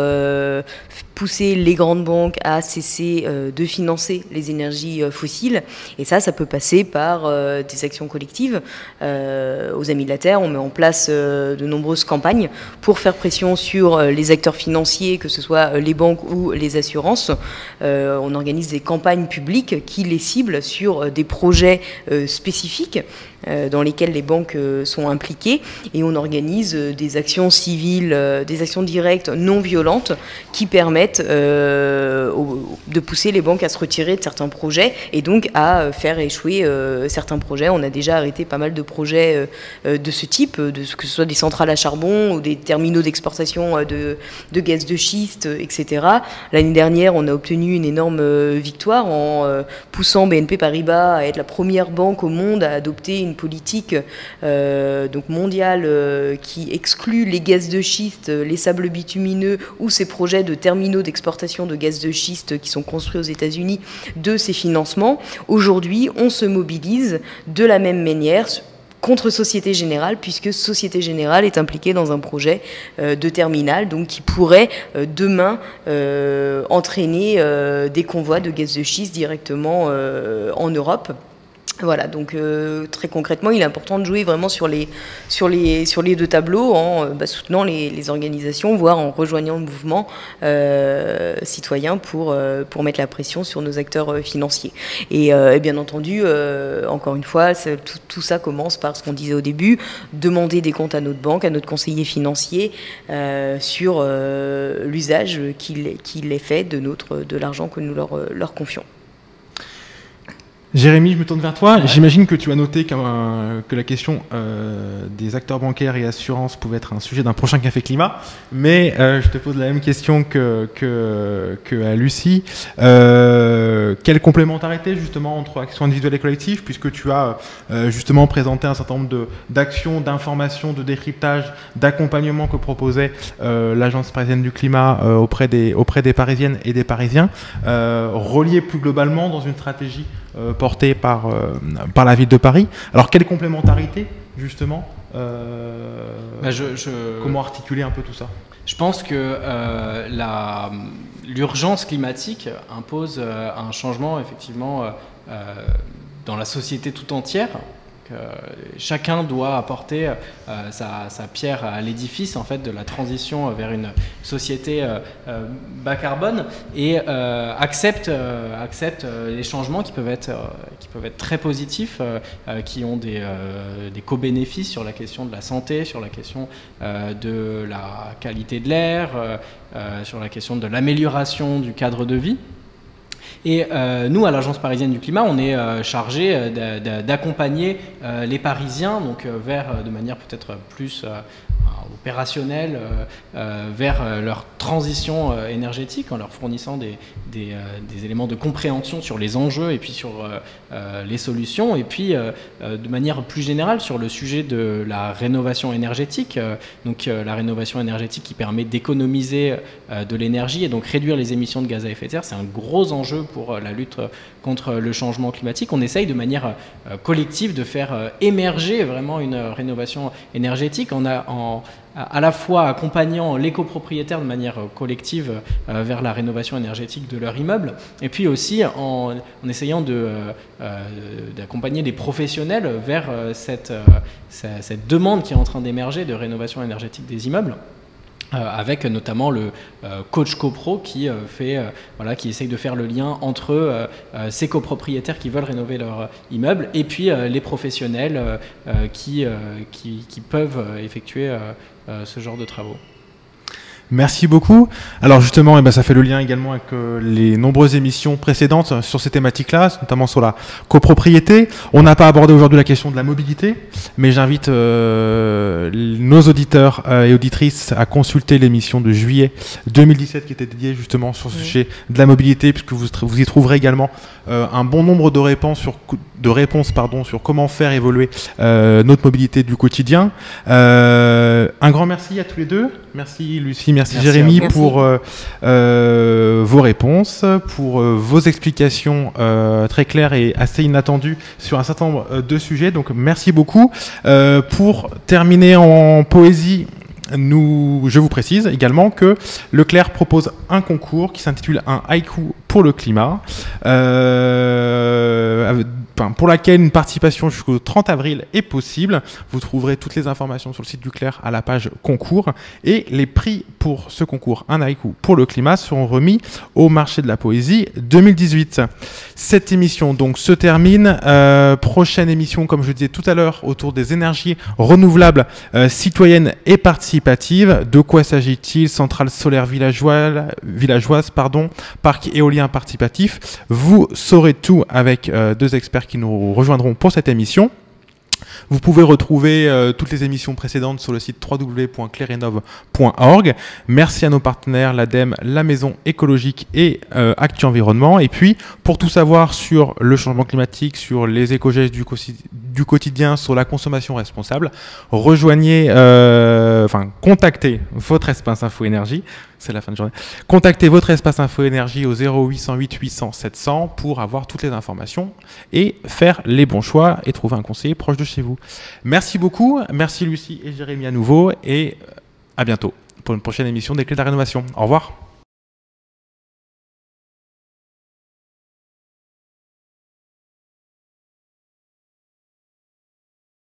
pousser les grandes banques à cesser de financer les énergies fossiles. Et ça peut passer par des actions collectives. Aux Amis de la Terre, on met en place de nombreuses campagnes pour faire pression sur les acteurs financiers, que ce soit les banques ou les assurances. On organise des campagnes publiques qui les ciblent sur des projets spécifiques dans lesquelles les banques sont impliquées, et on organise des actions civiles, des actions directes non violentes qui permettent de pousser les banques à se retirer de certains projets et donc à faire échouer certains projets. On a déjà arrêté pas mal de projets de ce type, que ce soit des centrales à charbon ou des terminaux d'exportation de gaz de schiste, etc. L'année dernière, on a obtenu une énorme victoire en poussant BNP Paribas à être la première banque au monde à adopter une politique donc mondiale qui exclut les gaz de schiste, les sables bitumineux ou ces projets de terminaux d'exportation de gaz de schiste qui sont construits aux États-Unis de ces financements. Aujourd'hui, on se mobilise de la même manière contre Société Générale, puisque Société Générale est impliquée dans un projet de terminal, donc qui pourrait demain entraîner des convois de gaz de schiste directement en Europe. Voilà, donc très concrètement, il est important de jouer vraiment sur les deux tableaux en soutenant les organisations, voire en rejoignant le mouvement citoyen pour mettre la pression sur nos acteurs financiers. Et bien entendu, encore une fois, tout ça commence par ce qu'on disait au début, demander des comptes à notre banque, à notre conseiller financier sur l'usage qu'il est fait de l'argent que nous leur confions. Jérémy, je me tourne vers toi. Ouais. J'imagine que tu as noté que la question des acteurs bancaires et assurances pouvait être un sujet d'un prochain Café Climat, mais je te pose la même question que à Lucie. Quelle complémentarité justement entre action individuelle et collective, puisque tu as justement présenté un certain nombre d'actions, d'informations, de décryptage, d'accompagnement que proposait l'Agence parisienne du climat auprès des Parisiennes et des Parisiens, reliées plus globalement dans une stratégie portée par la ville de Paris. Alors, quelle complémentarité, justement comment articuler un peu tout ça? Je pense que l'urgence climatique impose un changement, effectivement, dans la société tout entière. Chacun doit apporter sa pierre à l'édifice en fait de la transition vers une société bas carbone et accepte les changements qui peuvent être très positifs, qui ont des co-bénéfices sur la question de la santé, sur la question de la qualité de l'air, sur la question de l'amélioration du cadre de vie. Et nous, à l'Agence parisienne du climat, on est chargé d'accompagner les Parisiens donc, de manière peut-être plus opérationnelle vers leur transition énergétique en leur fournissant des éléments de compréhension sur les enjeux et puis sur les solutions et puis de manière plus générale sur le sujet de la rénovation énergétique, donc la rénovation énergétique qui permet d'économiser de l'énergie et donc réduire les émissions de gaz à effet de serre, c'est un gros enjeu pour la lutte contre le changement climatique. On essaye de manière collective de faire émerger vraiment une rénovation énergétique à la fois accompagnant les copropriétaires de manière collective vers la rénovation énergétique de leur immeuble, et puis aussi en essayant d'accompagner les professionnels vers cette demande qui est en train d'émerger de rénovation énergétique des immeubles. Avec notamment le coach copro qui essaye de faire le lien entre ces copropriétaires qui veulent rénover leur immeuble et puis les professionnels qui peuvent effectuer ce genre de travaux. Merci beaucoup. Alors justement, ça fait le lien également avec les nombreuses émissions précédentes sur ces thématiques-là, notamment sur la copropriété. On n'a pas abordé aujourd'hui la question de la mobilité, mais j'invite nos auditeurs et auditrices à consulter l'émission de juillet 2017 qui était dédiée justement sur ce sujet de la mobilité, puisque vous y trouverez également un bon nombre de réponses sur comment faire évoluer notre mobilité du quotidien. Un grand merci à tous les deux. Merci Lucie, merci Jérémy pour vos réponses, pour vos explications très claires et assez inattendues sur un certain nombre de sujets. Donc merci beaucoup. Pour terminer en poésie, je vous précise également que Leclerc propose un concours qui s'intitule un haïku pour le climat, pour laquelle une participation jusqu'au 30 avril est possible. Vous trouverez toutes les informations sur le site du Clair à la page concours, et les prix pour ce concours Un haïku pour le climat seront remis au marché de la poésie 2018. Cette émission donc se termine. Prochaine émission, comme je le disais tout à l'heure, autour des énergies renouvelables, citoyennes et participatives. De quoi s'agit-il? Centrale solaire villageoise, parc éolien participatif. Vous saurez tout avec deux experts qui nous rejoindront pour cette émission. Vous pouvez retrouver toutes les émissions précédentes sur le site www.clairenov.org. Merci à nos partenaires, l'ADEME, la Maison écologique et Actu Environnement. Et puis, pour tout savoir sur le changement climatique, sur les éco-gestes du quotidien, sur la consommation responsable, contactez votre espace Info Énergie. C'est la fin de journée. Contactez votre espace Info Énergie au 0808 800 700 pour avoir toutes les informations et faire les bons choix et trouver un conseiller proche de chez vous. Merci beaucoup. Merci Lucie et Jérémy à nouveau, et à bientôt pour une prochaine émission des Clés de la Rénovation. Au revoir.